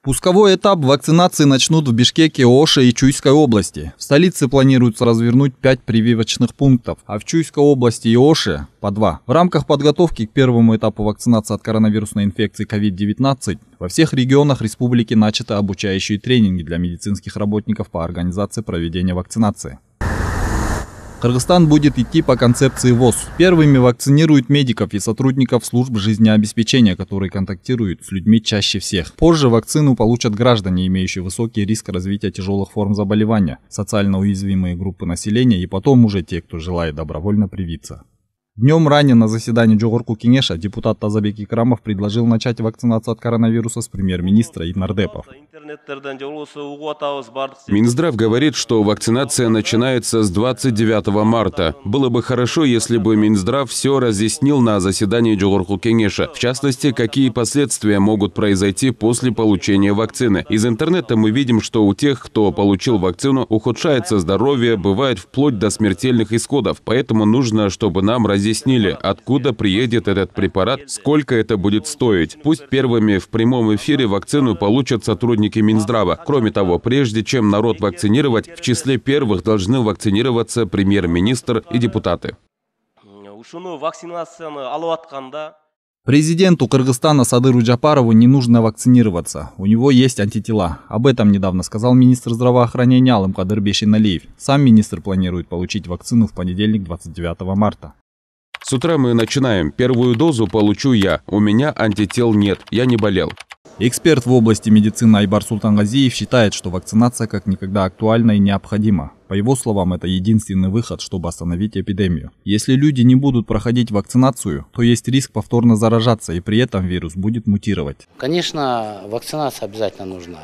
Пусковой этап вакцинации начнут в Бишкеке, Оше и Чуйской области. В столице планируется развернуть 5 прививочных пунктов, а в Чуйской области и Оше по 2. В рамках подготовки к первому этапу вакцинации от коронавирусной инфекции COVID-19 во всех регионах республики начаты обучающие тренинги для медицинских работников по организации проведения вакцинации. Кыргызстан будет идти по концепции ВОЗ. Первыми вакцинируют медиков и сотрудников служб жизнеобеспечения, которые контактируют с людьми чаще всех. Позже вакцину получат граждане, имеющие высокий риск развития тяжелых форм заболевания, социально уязвимые группы населения и потом уже те, кто желает добровольно привиться. Днем ранее на заседании Джогорку Кенеша депутат Тазабек Икрамов предложил начать вакцинацию от коронавируса с премьер-министра и нардепов. Минздрав говорит, что вакцинация начинается с 29 марта. Было бы хорошо, если бы Минздрав все разъяснил на заседании Джогорку Кенеша. В частности, какие последствия могут произойти после получения вакцины. Из интернета мы видим, что у тех, кто получил вакцину, ухудшается здоровье, бывает вплоть до смертельных исходов. Поэтому нужно, чтобы нам разъяснили, откуда приедет этот препарат, сколько это будет стоить. Пусть первыми в прямом эфире вакцину получат сотрудники Минздрава. Кроме того, прежде чем народ вакцинировать, в числе первых должны вакцинироваться премьер-министр и депутаты. Президенту Кыргызстана Садыру Джапарову не нужно вакцинироваться. У него есть антитела. Об этом недавно сказал министр здравоохранения Алымкадыр Бешеналиев. Сам министр планирует получить вакцину в понедельник, 29 марта. С утра мы начинаем. Первую дозу получу я. У меня антител нет. Я не болел. Эксперт в области медицины Айбар Султангазиев считает, что вакцинация как никогда актуальна и необходима. По его словам, это единственный выход, чтобы остановить эпидемию. Если люди не будут проходить вакцинацию, то есть риск повторно заражаться, и при этом вирус будет мутировать. Конечно, вакцинация обязательно нужна.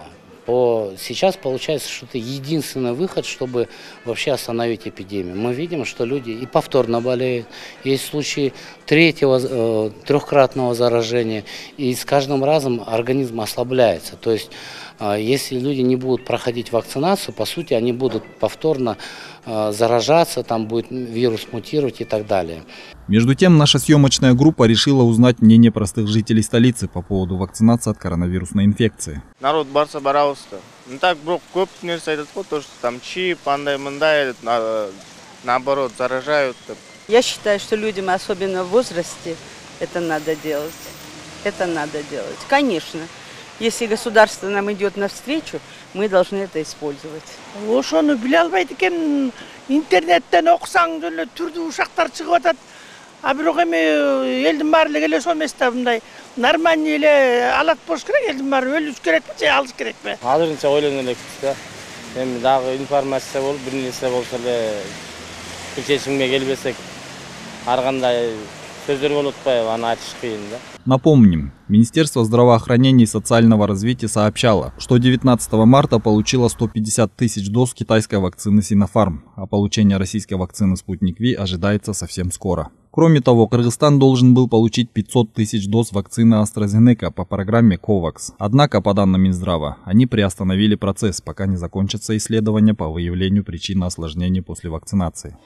Сейчас получается, что это единственный выход, чтобы вообще остановить эпидемию. Мы видим, что люди и повторно болеют, есть случаи трехкратного заражения, и с каждым разом организм ослабляется. То есть, если люди не будут проходить вакцинацию, по сути, они будут повторно заражаться, там будет вирус мутировать и так далее. Между тем, наша съемочная группа решила узнать мнение простых жителей столицы по поводу вакцинации от коронавирусной инфекции. Народ барса барауста. Ну так, көп нәрсе айтады ғой, то, что там чип, андай-мындай, наоборот, заражают. Я считаю, что людям, особенно в возрасте, это надо делать. Это надо делать. Конечно. Если государство нам идет навстречу, мы должны это использовать. Ошону биле албайт экен, интернеттен окусаң деле түрдүү ушактар чыгып атат. А бирок эми элдин баары эле ошол эмес да, мындай нормальный эле алат болуш керек, элдин баары өлүш керекпи же алыш керекпи? Азырынча ойлоно элекпиз да. Эми дагы информация болуп, бир нерсе болсо эле бир чечимге келбесек, ар кандай сөздөр болуп атпайбы, аны айтыш кыйын да. Напомним, Министерство здравоохранения и социального развития сообщало, что 19 марта получило 150 тысяч доз китайской вакцины Синофарм, а получение российской вакцины Спутник Ви ожидается совсем скоро. Кроме того, Кыргызстан должен был получить 500 тысяч доз вакцины AstraZeneca по программе COVAX. Однако, по данным Минздрава, они приостановили процесс, пока не закончатся исследования по выявлению причин осложнений после вакцинации.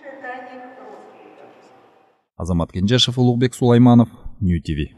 Азамат Кенжешев, Улугбек Сулайманов, Нью ТВ.